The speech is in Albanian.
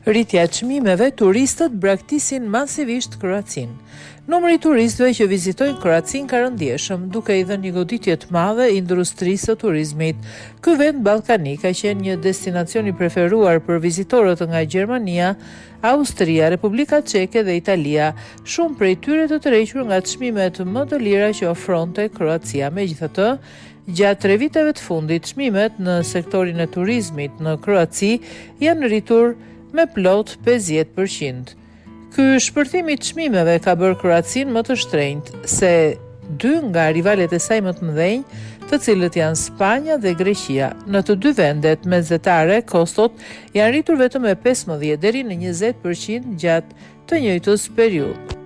Rritja e çmimeve, turistët braktisin masivisht Kroacinë. Numri i turistëve që vizitojnë Kroacinë ka rënë ndjeshëm, duke i dhënë një goditje të madhe industrisë së turizmit. Ky vend ballkanik ka qenë një destinacion i preferuar për vizitorët nga Gjermania, Austria, Republika Çeke dhe Italia, shumë prej tyre të tërhequr nga çmimet më të lira që ofronte Kroacia. Megjithatë, gjatë 3 viteve të fundit, çmimet në sektorin e turizmit në Kroaci janë rritur me plot 50%. Ky shpërthim i çmimeve ka bërë Kroacinë më të shtrenjtë se 2 nga rivalet e saj më të mëdhenj, të cilët janë Spanja dhe Greqia. Në të dy vendet mesjetare, kostot janë rritur vetëm me 15 deri në 20% gjatë të njëjtës periudhë.